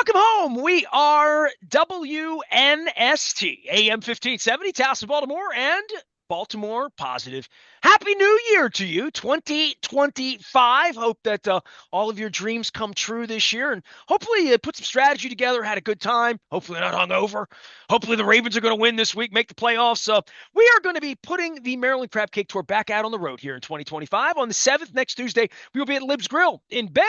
Welcome home. We are WNST, AM 1570, Towson, Baltimore, and Baltimore Positive. Happy New Year to you, 2025. Hope that all of your dreams come true this year, and hopefully you put some strategy together, had a good time. Hopefully not hungover. Hopefully the Ravens are going to win this week, make the playoffs. We are going to be putting the Maryland Crab Cake Tour back out on the road here in 2025. On the 7th, next Tuesday, we will be at Lib's Grill in Bel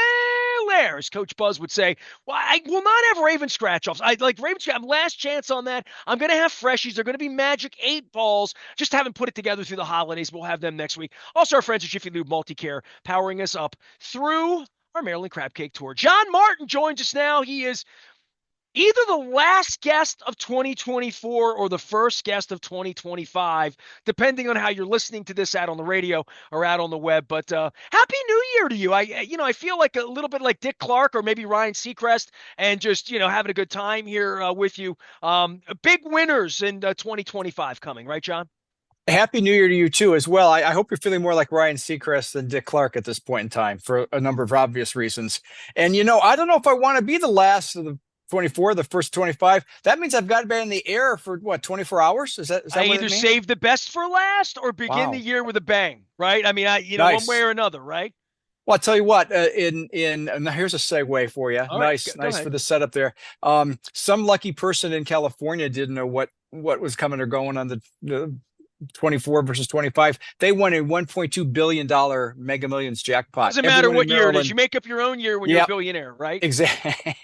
Air, as Coach Buzz would say. Well, I will not have Raven scratch-offs. I like Ravens have last chance on that. I'm going to have freshies. They're going to be Magic 8 balls. Just haven't put it together through the holidays. We'll have them next week. Also, our friends at Jiffy Lube Multicare powering us up through our Maryland Crab Cake Tour. John Martin joins us now. He is either the last guest of 2024 or the first guest of 2025, depending on how you're listening to this out on the radio or out on the web. But Happy New Year to you. I feel like a little bit like Dick Clark or maybe Ryan Seacrest, and just having a good time here with you. Big winners in 2025 coming, right, John? Happy New Year to you too, as well. I hope you're feeling more like Ryan Seacrest than Dick Clark at this point in time for a number of obvious reasons. And I don't know if I want to be the last of the 24, the first 25. That means I've got to be in the air for what, 24 hours? Is that I what either it means? save the best for last or begin the Wow. year with a bang, right? I mean, one way Nice. or another, right? Well, I'll tell you what, and here's a segue for you. All right, Nice, go nice for ahead. the setup there. Some lucky person in California didn't know what was coming or going on the 24 versus 25. They won a $1.2 billion Mega Millions jackpot. Doesn't matter Everyone in what year it is. Maryland. You make up your own year when you're a Yeah, billionaire, right? exactly.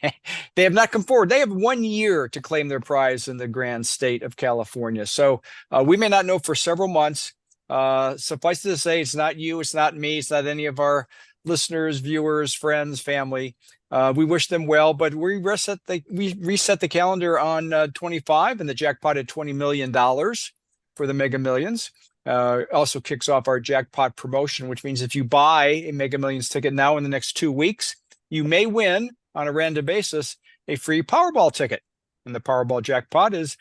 They have not come forward. They have 1 year to claim their prize in the grand state of California. So we may not know for several months. Suffice it to say, it's not you, it's not me, it's not any of our listeners, viewers, friends, family. We wish them well, but we reset the calendar on 25, and the jackpot at $20 million for the Mega Millions. Also kicks off our jackpot promotion, which means if you buy a Mega Millions ticket now in the next 2 weeks, you may win on a random basis a free Powerball ticket. And the Powerball jackpot is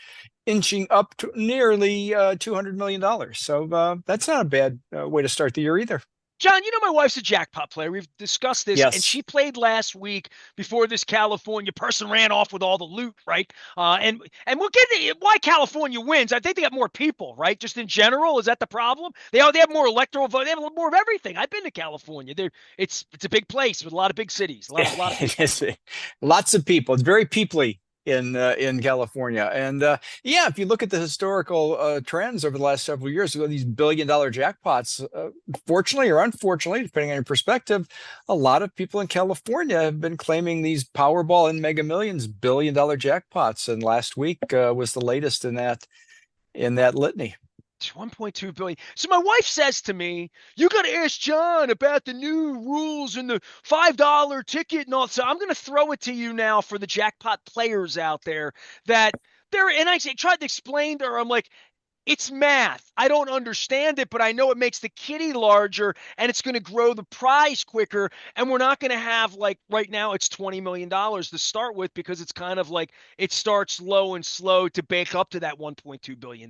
inching up to nearly $200 million. So that's not a bad way to start the year either. John, my wife's a jackpot player. We've discussed this, and Yes. she played last week before this California person ran off with all the loot, right? And we'll get to why California wins. I think they got more people, right? Just in general, is that the problem? They have more electoral vote. They have a little more of everything. I've been to California. It's a big place with a lot of big cities, a lot of people. Lots of people. It's very peoply in California. And yeah, if you look at the historical trends over the last several years, these billion-dollar jackpots, fortunately or unfortunately, depending on your perspective, a lot of people in California have been claiming these Powerball and Mega Millions billion-dollar jackpots. And last week was the latest in that litany. 1.2 billion. So my wife says to me, "You got to ask John about the new rules and the $5 ticket and all." So I'm going to throw it to you now for the jackpot players out there that and I tried to explain to her. I'm like, it's math. I don't understand it, but I know it makes the kitty larger and it's going to grow the prize quicker. And we're not going to have, like, right now it's $20 million to start with, because it's kind of like it starts low and slow to bake up to that $1.2 billion.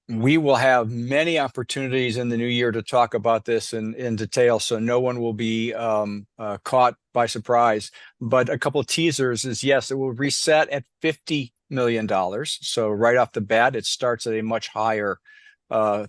We will have many opportunities in the new year to talk about this in detail, so no one will be caught by surprise. But a couple of teasers is, yes, it will reset at $50 million. So right off the bat, it starts at a much higher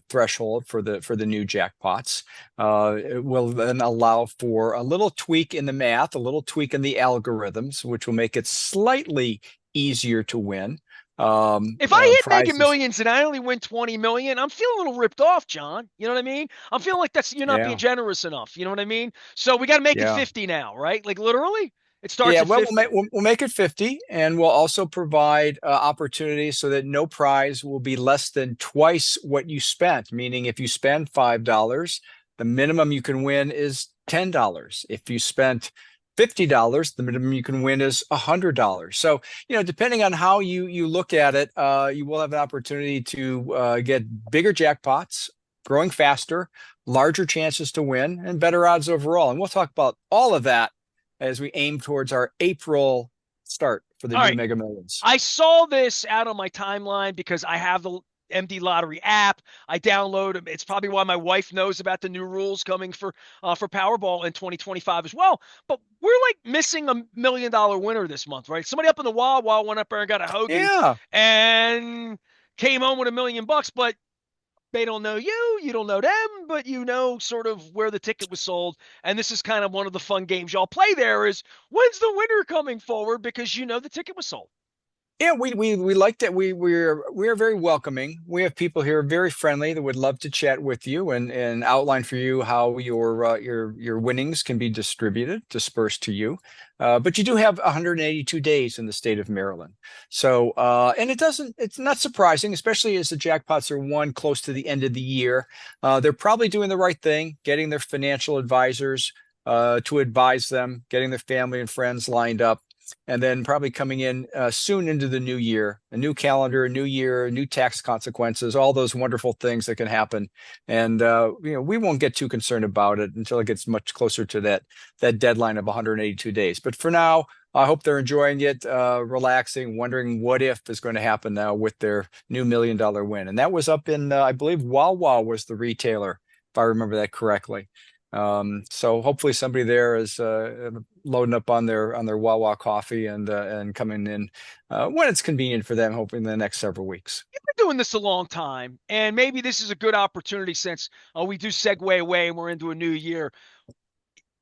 threshold for the new jackpots. It will then allow for a little tweak in the math, a little tweak in the algorithms, which will make it slightly easier to win. If I hit Mega Prizes. Millions and I only win 20 million, I'm feeling a little ripped off, John. You know what I mean? I'm feeling like you're not being Yeah, generous enough. You know what I mean? So we got to make it yeah. 50 now, right? Like, literally, it starts Yeah, at well, 50. we'll make it 50, and we'll also provide opportunities so that no prize will be less than twice what you spent. Meaning, if you spend $5, the minimum you can win is $10. If you spent $50, the minimum you can win is $100. So, depending on how you look at it, you will have an opportunity to get bigger jackpots, growing faster, larger chances to win, and better odds overall. And we'll talk about all of that as we aim towards our April start for the All new right. Mega Millions. I saw this out on my timeline because I have MD Lottery app. I download them. It's probably why my wife knows about the new rules coming for Powerball in 2025 as well. But we're like missing $1 million winner this month, right? Somebody up in the Wawa went up there and got a hoagie Yeah. and came home with $1 million, but they don't know you, you don't know them, but you know sort of where the ticket was sold. And this is kind of one of the fun games y'all play there is when's the winner coming forward because you know the ticket was sold. Yeah, we like that. We are very welcoming. We have people here very friendly that would love to chat with you and outline for you how your winnings can be distributed, dispersed to you. But you do have 182 days in the state of Maryland. So and it's not surprising, especially as the jackpots are won close to the end of the year. They're probably doing the right thing, getting their financial advisors to advise them, getting their family and friends lined up, and then probably coming in soon into the new year, a new calendar, a new year, new tax consequences, all those wonderful things that can happen. And we won't get too concerned about it until it gets much closer to that deadline of 182 days. But for now, I hope they're enjoying it, relaxing, wondering what if is going to happen now with their new $1 million win. And that was up in, I believe, Wawa was the retailer, if I remember that correctly. So hopefully somebody there is loading up on their Wawa coffee and coming in when it's convenient for them, hoping in the next several weeks. You've been doing this a long time, and maybe this is a good opportunity since we do segue away and we're into a new year.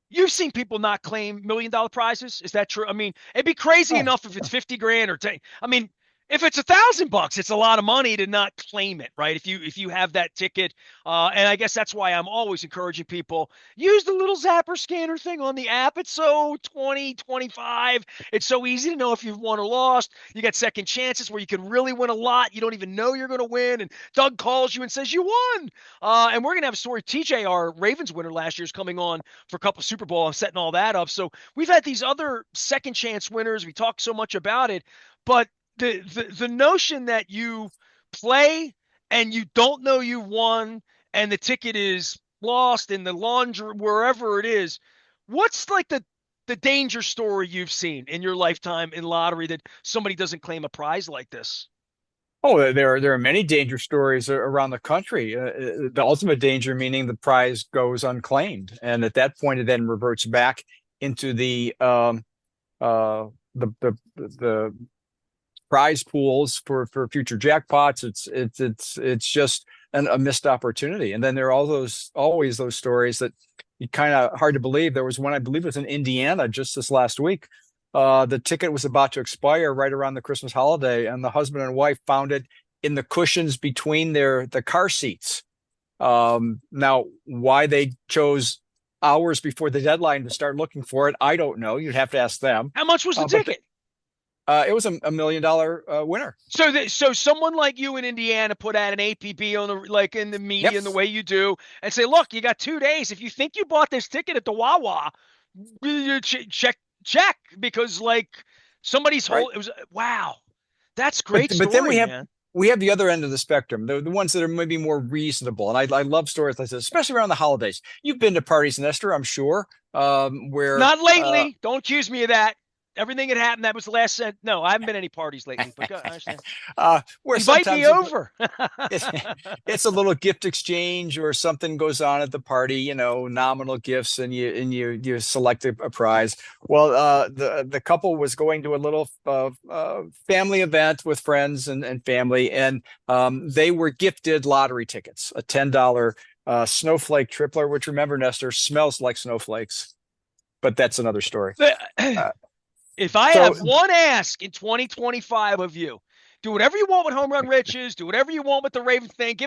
You've seen people not claim $1 million prizes. Is that true? I mean, it'd be crazy Oh, enough if it's 50 grand or 10. I mean, if it's $1,000, it's a lot of money to not claim it, right? If you have that ticket, and I guess that's why I'm always encouraging people use the little zapper scanner thing on the app. It's so 2025. It's so easy to know if you've won or lost. You got second chances where you can really win a lot. You don't even know you're going to win, and Doug calls you and says you won. And we're gonna have a story. TJ, our Ravens winner last year, is coming on for a couple Super Bowl. I'm setting all that up. So we've had these other second chance winners. We talk so much about it, but the notion that you play and you don't know you won and the ticket is lost in the laundry wherever it is, what's like the danger story you've seen in your lifetime in lottery that somebody doesn't claim a prize like this? oh, there are many danger stories around the country. The ultimate danger meaning the prize goes unclaimed, and at that point, it then reverts back into uh, the prize pools for future jackpots. It's just a missed opportunity. And then there are always those stories that you kind of hard to believe. There was one, I believe it was in Indiana just this last week. The ticket was about to expire right around the Christmas holiday, and the husband and wife found it in the cushions between the car seats. Now, why they chose hours before the deadline to start looking for it, I don't know. You'd have to ask them. How much was the But ticket? it was a $1 million winner. So someone like you in Indiana put out an APB on the like in the Yep. media and the way you do and say, look, you got 2 days. If you think you bought this ticket at the Wawa, you check because like somebody's Right. whole it was wow. That's But great but then story, man. we have the other end of the spectrum, the ones that are maybe more reasonable. And I love stories like this, especially around the holidays. You've been to parties, Nestor, I'm sure, where Not lately. Don't accuse me of that. Everything that happened, that was the last cent. No, I haven't been to any parties lately, but I understand. where Invite me sometimes over. it's a little gift exchange or something goes on at the party, nominal gifts, and you select a prize. Well, the couple was going to a little family event with friends and family, and they were gifted lottery tickets, a $10 snowflake tripler, which, remember, Nestor, smells like snowflakes, but that's another story. Uh, If I so have one ask in 2025 of you, do whatever you want with Home Run Riches. Do whatever you want with the Ravens thing.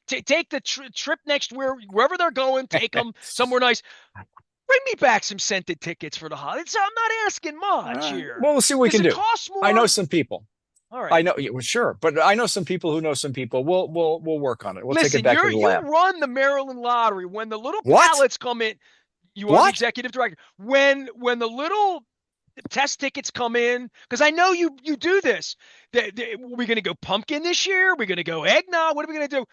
Take the trip next wherever they're going. Take them somewhere nice. Bring me back some scented tickets for the holidays. I'm not asking much here. well, we'll see what we Does can it do. cost I know more? some people. All right. I know, yeah, well, sure, but I know some people who know some people. We'll work on it. We'll take it Listen, back to the you lab. run the Maryland Lottery. When the little What? pallets come in, you are the What? executive director. When the little test tickets come in, because I know you do this. We're going to go pumpkin this year. We're going to go eggnog. What are we going to do?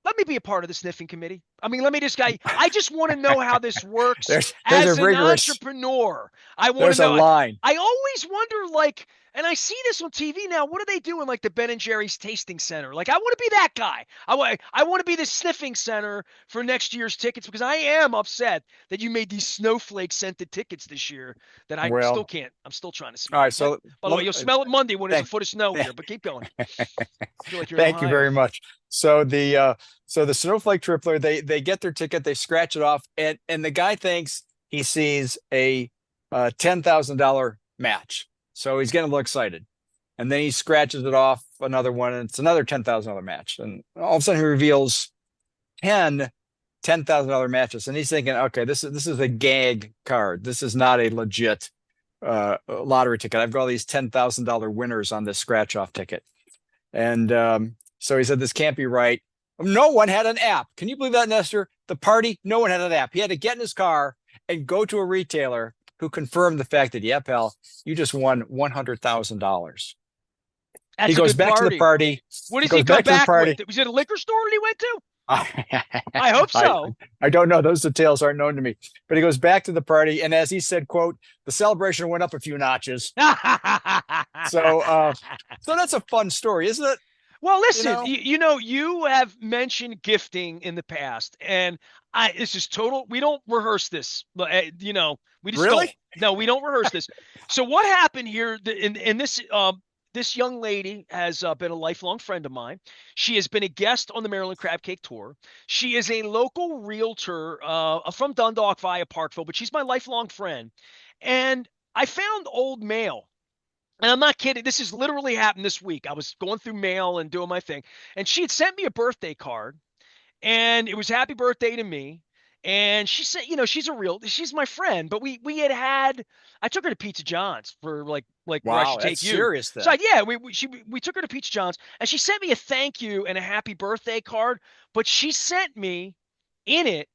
Let me be a part of the sniffing committee. I mean, let me just guy. I just want to know how this works There's a as an rigorous, entrepreneur. I want to there's a know. line. I always wonder, like, and I see this on TV now. What are they doing, like the Ben and Jerry's tasting center? Like, I want to be that guy. I want to be the sniffing center for next year's tickets because I am upset that you made these snowflake scented tickets this year that I still Well, can't. I'm still trying to all smell. right. But So by the way, you'll smell it Monday when there's a thank, foot of snow here. But keep going. I feel like you're in thank you Ohio. very much. So the snowflake tripler, they get their ticket, they scratch it off, and the guy thinks he sees a $10,000 match. So he's getting a little excited. And then he scratches it off another one, and it's another $10,000 match. And all of a sudden he reveals 10 $10,000 matches. And he's thinking, okay, this is a gag card. This is not a legit lottery ticket. I've got all these $10,000 winners on this scratch off ticket. And so he said, this can't be right. No one had an app. Can you believe that, Nestor? The party, no one had an app. He had to get in his car and go to a retailer who confirmed the fact that, yeah, pal, you just won $100,000. He That's a goes good back to the party. party. What He does he goes come back to the back with? party. Was it a liquor store that he went to? I, I hope so. I don't know. Those details aren't known to me. But he goes back to the party, and as he said, "quote the celebration went up a few notches." So, so that's a fun story, isn't it? Well, You listen, know, you have mentioned gifting in the past, and this is total. We don't rehearse this, but we just don't. really? No, we don't rehearse this. So what happened here? In this this young lady has been a lifelong friend of mine. She has been a guest on the Maryland Crab Cake Tour. She is a local realtor from Dundalk via Parkville, but she's my lifelong friend. And I found old mail, and I'm not kidding. This has literally happened this week. I was going through mail and doing my thing, and she had sent me a birthday card, and it was happy birthday to me. And she said, she's my friend, but I took her to Pizza John's for like where I Wow, should that's take you. serious So then. yeah, we took her to Pizza John's, and she sent me a thank you and a happy birthday card, but she sent me in it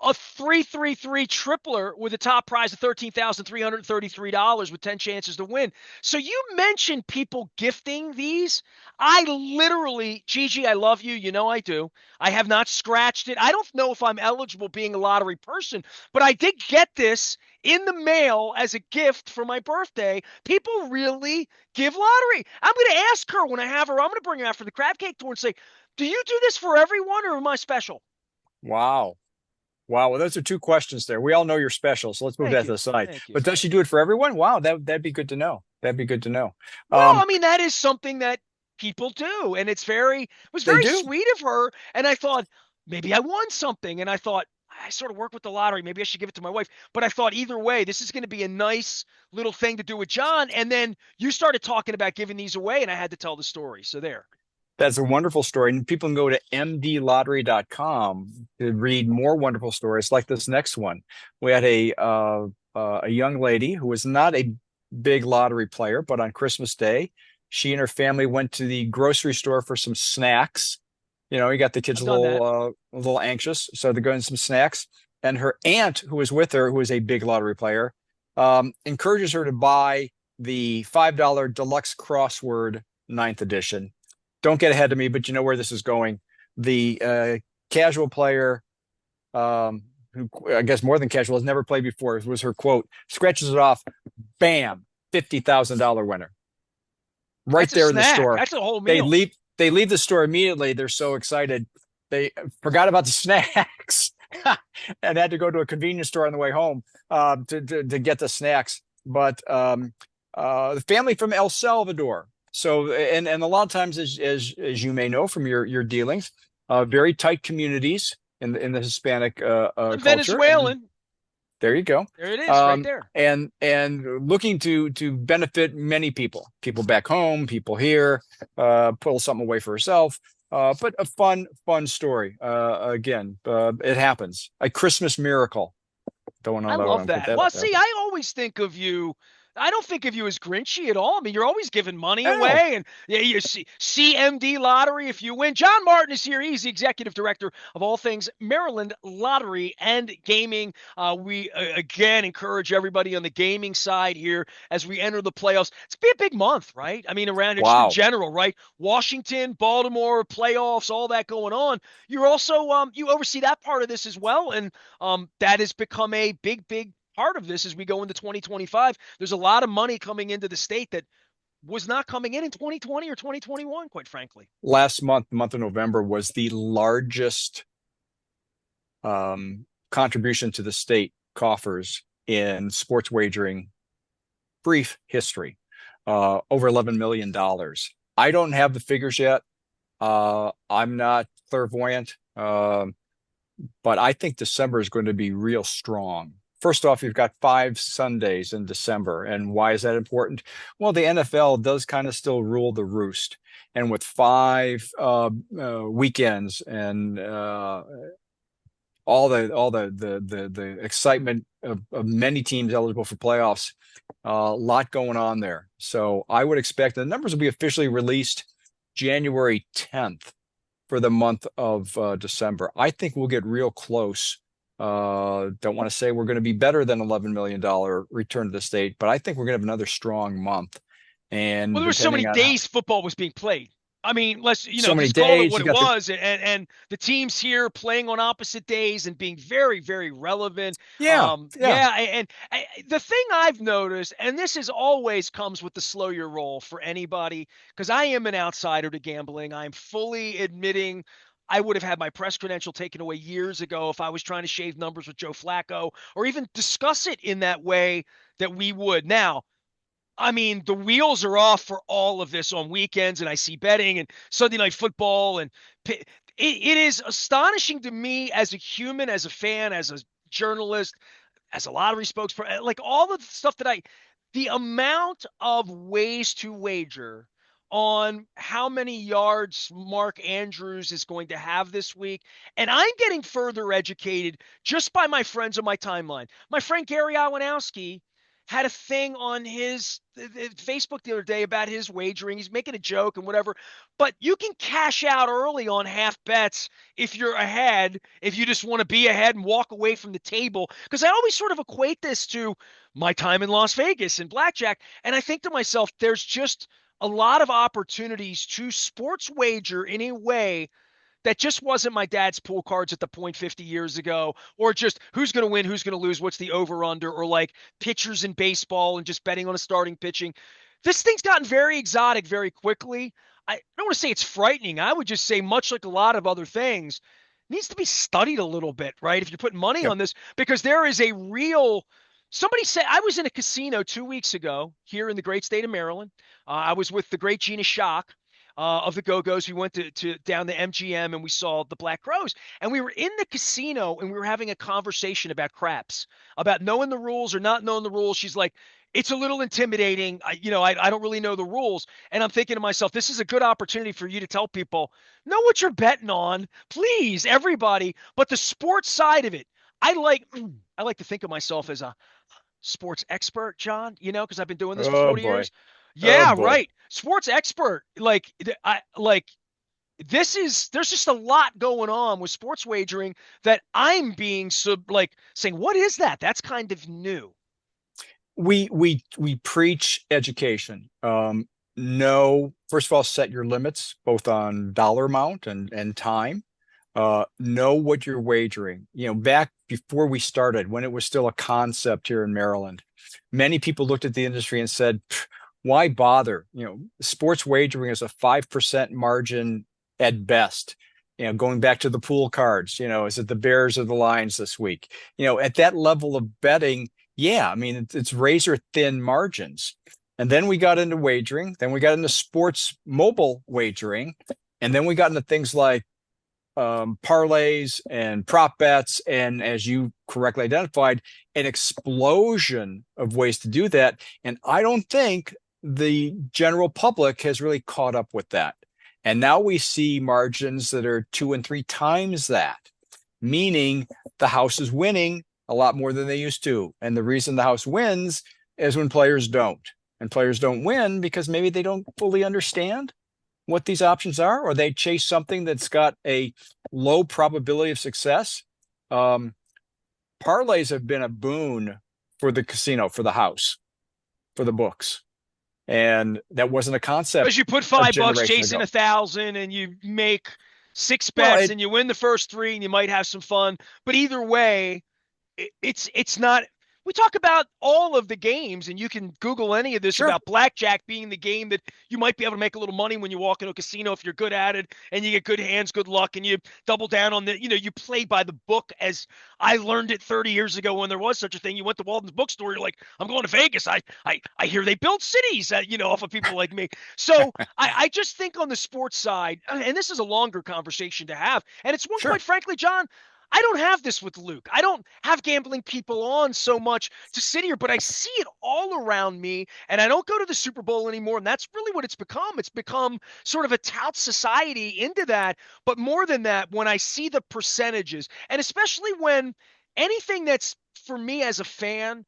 a 333 tripler with a top prize of $13,333 with 10 chances to win. So you mentioned people gifting these. I literally, Gigi, I love you. You know I do. I have not scratched it. I don't know if I'm eligible being a lottery person, but I did get this in the mail as a gift for my birthday. People really give lottery. I'm going to ask her when I have her. I'm going to bring her out for the crab cake tour and say, do you do this for everyone or am I special? Wow. Wow. Well, those are two questions there. We all know you're special, so let's move Thank that to you. the side. Thank you. But does she do it for everyone? Wow, that'd be good to know. That'd be good to know. Well, Um, I mean, that is something that people do, and it was they very do. sweet of her. And I thought maybe I won something, and I thought I sort of work with the lottery. Maybe I should give it to my wife. But I thought either way, this is going to be a nice little thing to do with John. And then you started talking about giving these away, and I had to tell the story. So there. That's a wonderful story. And people can go to mdlottery.com to read more wonderful stories like this next one. We had a young lady who was not a big lottery player, but on Christmas Day, she and her family went to the grocery store for some snacks. You got the kids I've done that. a little anxious, so they're going some snacks. And her aunt, who was with her, who was a big lottery player, encourages her to buy the $5 deluxe crossword ninth edition. Don't get ahead of me, but you know where this is going. The casual player, who I guess more than casual, has never played before, was her quote, scratches it off, bam, $50,000 winner. Right That's a there in the snack. store. That's a whole They meal. leave they leave the store immediately. They're so excited. They forgot about the snacks and had to go to a convenience store on the way home to get the snacks. But the family from El Salvador. So and a lot of times, as you may know from your dealings, very tight communities in the Hispanic I'm culture, and Venezuelan. there you go. There it is, right there. And looking to benefit many people back home, people here, pull something away for herself. But a fun story. Again, it happens. A Christmas miracle. Don't I know. love Put that. that Well, up there. see, I always think of you. I don't think of you as Grinchy at all. I mean, you're always giving money Oh, away, and yeah, you see CMD Lottery if you win. John Martin is here. He's the executive director of all things Maryland Lottery and Gaming. We again encourage everybody on the gaming side here as we enter the playoffs. It's gonna be a big month, right? I mean, around just in wow. general, right? Washington, Baltimore, playoffs, all that going on. You're also you oversee that part of this as well, and that has become a big part of this as we go into 2025. There's a lot of money coming into the state that was not coming in 2020 or 2021, quite frankly. Last month, the month of November, was the largest contribution to the state coffers in sports wagering brief history, over $11 million. I don't have the figures yet. I'm not clairvoyant, but I think December is going to be real strong. First off, you've got 5 Sundays in December. And why is that important? Well, the NFL does kind of still rule the roost. And with 5 weekends and all the excitement of many teams eligible for playoffs, a lot going on there. So I would expect the numbers will be officially released January 10th for the month of December. I think we'll get real close. Don't want to say we're going to be better than $11 million return to the state, but I think we're going to have another strong month. Well, And there were so depending many on how days football was being played. I mean, let's so many just call it days, what you it got the was, and the teams here playing on opposite days and being very relevant. yeah, yeah. Yeah, and the thing I've noticed, and this is always comes with the slow your roll for anybody, because I am an outsider to gambling. I'm fully admitting I would have had my press credential taken away years ago if I was trying to shave numbers with Joe Flacco or even discuss it in that way that we would now. I mean, the wheels are off for all of this on weekends, and I see betting and Sunday night football, and it is astonishing to me as a human, as a fan, as a journalist, as a lottery spokesperson, like all the stuff the amount of ways to wager on how many yards Mark Andrews is going to have this week. And I'm getting further educated just by my friends on my timeline. My friend Gary Iwanowski had a thing on his Facebook the other day about his wagering. He's making a joke and whatever, but you can cash out early on half bets if you're ahead, if you just want to be ahead and walk away from the table. Because I always sort of equate this to my time in Las Vegas and blackjack. And I think to myself, there's just a lot of opportunities to sports wager in a way that just wasn't my dad's pool cards at the point 50 years ago, or just who's going to win, who's going to lose, what's the over under, or like pitchers in baseball and just betting on a starting pitching. This thing's gotten very exotic very quickly. I don't want to say it's frightening. I would just say, much like a lot of other things, needs to be studied a little bit, right? If you're putting money Yep. on this, because there is a real. Somebody said I was in a casino 2 weeks ago here in the great state of Maryland. I was with the great Gina Shock of the Go-Go's. We went to down the MGM and we saw the Black Crows. And we were in the casino and we were having a conversation about craps, about knowing the rules or not knowing the rules. She's like, it's a little intimidating. I don't really know the rules. And I'm thinking to myself, this is a good opportunity for you to tell people, know what you're betting on, please, everybody. But the sports side of it, I like I like to think of myself as a sports expert, John, because I've been doing this for Oh 40 boy. years. Oh Yeah, boy. right. Sports expert. There's just a lot going on with sports wagering that I'm being saying, what is that? That's kind of new. We preach education. No, first of all, set your limits both on dollar amount and time. Know what you're wagering. Back before we started, when it was still a concept here in Maryland, many people looked at the industry and said, why bother? Sports wagering is a 5% margin at best. Going back to the pool cards, is it the Bears or the Lions this week? At that level of betting, yeah, I mean, it's razor thin margins. And then we got into wagering, then we got into sports mobile wagering, and then we got into things like parlays and prop bets, and as you correctly identified, an explosion of ways to do that. And I don't think the general public has really caught up with that. And now we see margins that are 2 and 3 times that, meaning the house is winning a lot more than they used to. And the reason the house wins as when players don't. And players don't win because maybe they don't fully understand what these options are, or they chase something that's got a low probability of success. Um, Parlays have been a boon for the casino, for the house, for the books. And that wasn't a concept Because you put a $5 generation chasing ago. 1,000 and you make six Well, bets and you win the first three and you might have some fun. But either way, it's not. We talk about all of the games, and you can Google any of this sure. about blackjack being the game that you might be able to make a little money when you walk into a casino if you're good at it and you get good hands, good luck, and you double down on the. You play by the book. As I learned it 30 years ago when there was such a thing. You went to Walden's bookstore. You're like, I'm going to Vegas. I hear they build cities. Off of people like me. So I just think on the sports side, and this is a longer conversation to have, and it's one Sure. quite frankly, John. I don't have this with Luke. I don't have gambling people on so much to sit here, but I see it all around me. And I don't go to the Super Bowl anymore. And that's really what it's become. It's become sort of a tout society into that. But more than that, when I see the percentages, and especially when anything that's for me as a fan,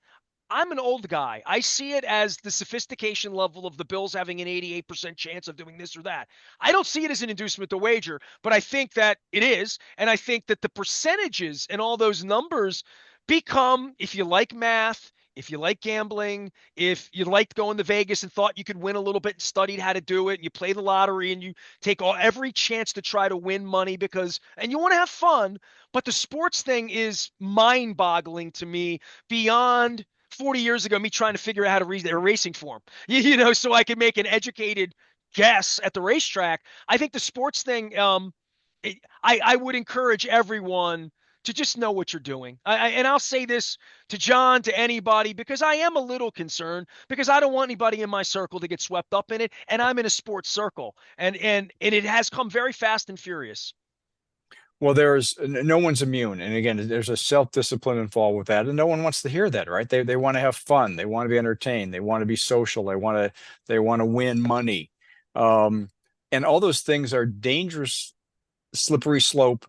I'm an old guy. I see it as the sophistication level of the Bills having an 88% chance of doing this or that. I don't see it as an inducement to wager, but I think that it is. And I think that the percentages and all those numbers become, if you like math, if you like gambling, if you liked going to Vegas and thought you could win a little bit and studied how to do it, and you play the lottery and you take every chance to try to win money and you want to have fun, but the sports thing is mind boggling to me beyond 40 years ago, me trying to figure out how to read a racing form, so I could make an educated guess at the racetrack. I think the sports thing, I would encourage everyone to just know what you're doing. And I'll say this to John, to anybody, because I am a little concerned because I don't want anybody in my circle to get swept up in it. And I'm in a sports circle and it has come very fast and furious. Well, there's no one's immune. And again, there's a self-discipline involved with that. And no one wants to hear that, right? They want to have fun. They want to be entertained. They want to be social. They want to win money. Um, and all those things are dangerous, slippery slope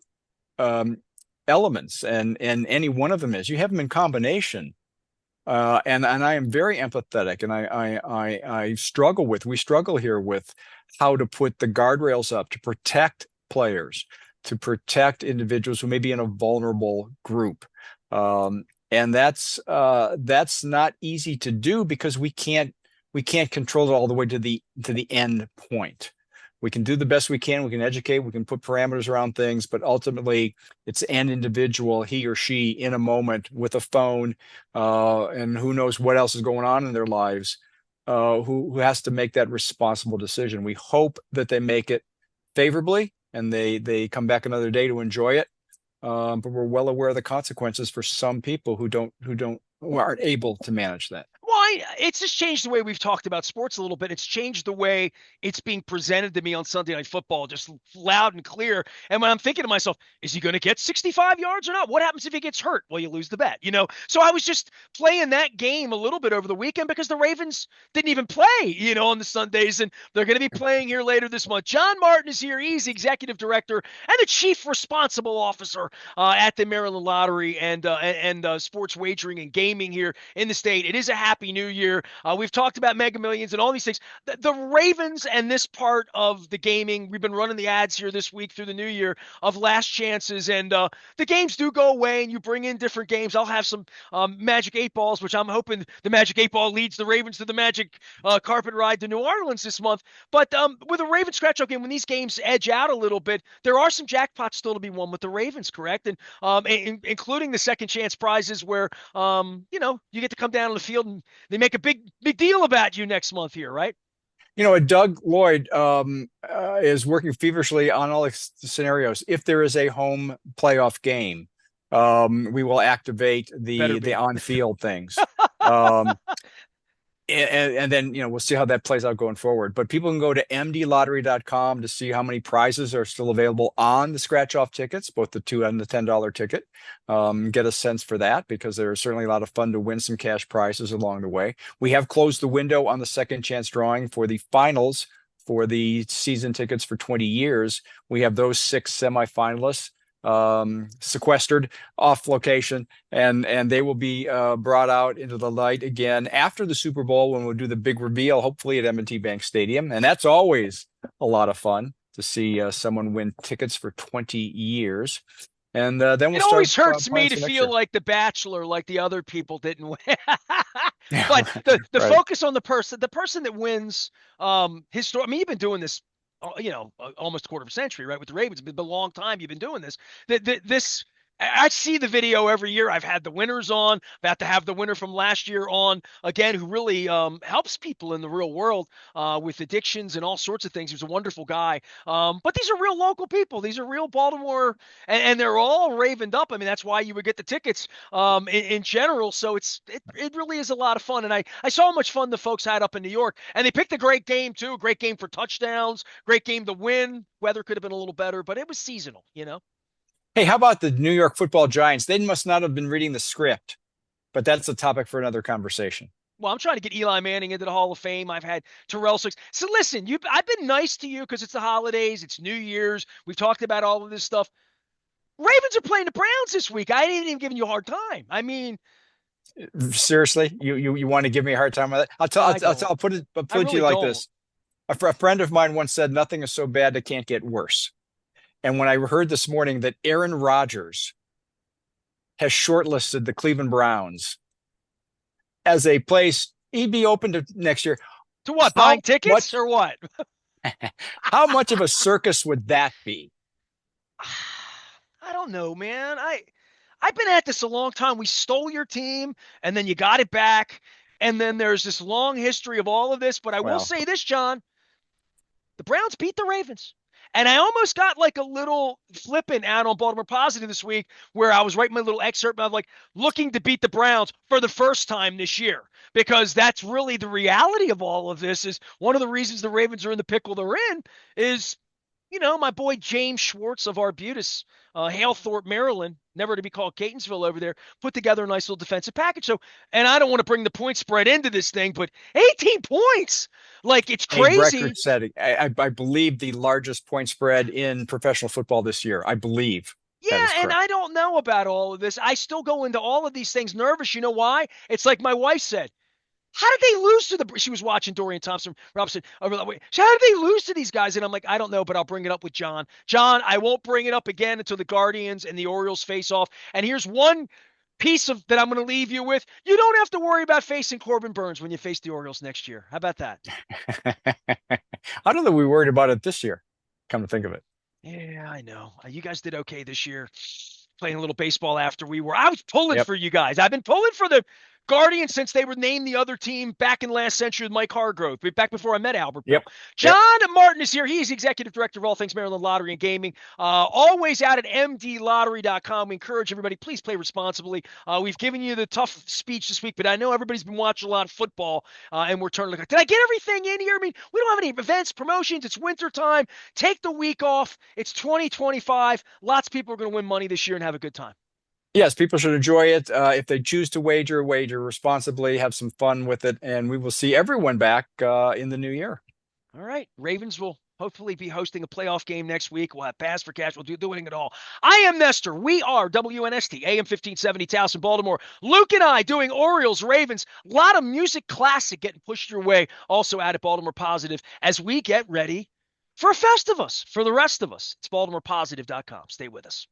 elements. And any one of them is. You have them in combination. And I am very empathetic, and I struggle we struggle here with how to put the guardrails up to protect players, to protect individuals who may be in a vulnerable group. And that's not easy to do because we can't control it all the way to the end point. We can do the best we can. We can educate. We can put parameters around things, but ultimately, it's an individual, he or she, in a moment with a phone, and who knows what else is going on in their lives, who has to make that responsible decision. We hope that they make it favorably and they come back another day to enjoy it. But we're well aware of the consequences for some people who aren't able to manage that. Well, it's just changed the way we've talked about sports a little bit. It's changed the way it's being presented to me on Sunday Night Football, just loud and clear. And when I'm thinking to myself, is he going to get 65 yards or not? What happens if he gets hurt? Well, you lose the bet. So I was just playing that game a little bit over the weekend because the Ravens didn't even play, on the Sundays, and they're going to be playing here later this month. John Martin is here. He's the executive director and the chief responsible officer at the Maryland Lottery and sports wagering and gaming here in the state. It is a happy new year. We've talked about Mega Millions and all these things. The Ravens and this part of the gaming, we've been running the ads here this week through the new year of last chances. And the games do go away and you bring in different games. I'll have some Magic 8 Balls, which I'm hoping the Magic 8 Ball leads the Ravens to the Magic Carpet Ride to New Orleans this month. But with a Ravens scratch-out game, when these games edge out a little bit, there are some jackpots still to be won with the Ravens, correct? And including the second chance prizes where, you get to come down on the field and they make a big deal about you next month here, right? Doug Lloyd is working feverishly on all the scenarios. If there is a home playoff game, we will activate the on-field things. Um, and then we'll see how that plays out going forward. But people can go to mdlottery.com to see how many prizes are still available on the scratch-off tickets, both the $2 and the $10 ticket. Get a sense for that because there's certainly a lot of fun to win some cash prizes along the way. We have closed the window on the second chance drawing for the finals for the season tickets for 20 years. We have those 6 semifinalists sequestered off location, and they will be brought out into the light again after the Super Bowl when we'll do the big reveal, hopefully at M&T Bank Stadium, and that's always a lot of fun to see someone win tickets for 20 years. And then we'll It start always hurts me plans to for next feel year. like the Bachelor, like the other people didn't win. Yeah, But the right. focus on the person that wins, his story. I mean, you've been doing this, almost a quarter of a century, right? With the Ravens, it's been a long time you've been doing this. This. I see the video every year. I've had the winners on. I've had to have the winner from last year on again, who really helps people in the real world with addictions and all sorts of things. He was a wonderful guy. But these are real local people. These are real Baltimore, and they're all ravened up. I mean, that's why you would get the tickets in general. So it really is a lot of fun. And I saw how much fun the folks had up in New York, and they picked a great game too. Great game for touchdowns. Great game to win. Weather could have been a little better, but it was seasonal. Hey, how about the New York Football Giants? They must not have been reading the script, but that's a topic for another conversation. Well, I'm trying to get Eli Manning into the Hall of Fame. I've had Terrell Suggs. So listen, I've been nice to you because it's the holidays, it's New Year's. We've talked about all of this stuff. Ravens are playing the Browns this week. I ain't even giving you a hard time. I mean, Seriously, you want to give me a hard time on that? I don't. I'll I put it to you really like don't. this. A friend of mine once said, "Nothing is so bad it can't get worse." And when I heard this morning that Aaron Rodgers has shortlisted the Cleveland Browns as a place he'd be open to next year, To what? how Buying tickets much or what? how much of a circus would that be? I don't know, man. I've been at this a long time. We stole your team and then you got it back. And then there's this long history of all of this. But I will Well, say this, John, the Browns beat the Ravens. And I almost got like a little flippant out on Baltimore Positive this week where I was writing my little excerpt and I'm like looking to beat the Browns for the first time this year because that's really the reality of all of this is one of the reasons the Ravens are in the pickle they're in is my boy James Schwartz of Arbutus, Halethorpe, Maryland, never to be called Catonsville over there, put together a nice little defensive package. So, and I don't want to bring the point spread into this thing, but 18 points, like it's a record crazy. setting. I believe the largest point spread in professional football this year. I believe that Yeah, is and correct. I don't know about all of this. I still go into all of these things nervous. You know why? It's like my wife said. How did they lose to the? She was watching Dorian Thompson Robinson. So how did they lose to these guys? And I'm like, I don't know, but I'll bring it up with John. John, I won't bring it up again until the Guardians and the Orioles face off. And here's one piece of that I'm going to leave you with. You don't have to worry about facing Corbin Burns when you face the Orioles next year. How about that? I don't think we worried about it this year. Come to think of it. Yeah, I know. You guys did okay this year, playing a little baseball after we were. I was pulling Yep. for you guys. I've been pulling for the Guardians since they were named the other team back in last century with Mike Hargrove, back before I met Albert Bill. Yep. Yep. John Martin is here. He is executive director of all things Maryland Lottery and Gaming. Always out at mdlottery.com. We encourage everybody, please play responsibly. We've given you the tough speech this week, but I know everybody's been watching a lot of football, and we're turning to look. Did I get everything in here? I mean, we don't have any events, promotions. It's winter time. Take the week off. It's 2025. Lots of people are going to win money this year and have a good time. Yes, people should enjoy it. If they choose to wager responsibly, have some fun with it, and we will see everyone back in the new year. All right. Ravens will hopefully be hosting a playoff game next week. We'll have Pass for Cash. We'll do doing it all. I am Nestor. We are WNST, AM 1570, Towson, Baltimore. Luke and I doing Orioles, Ravens. A lot of music classic getting pushed your way. Also out at Baltimore Positive as we get ready for a Festivus for the rest of us. It's BaltimorePositive.com. Stay with us.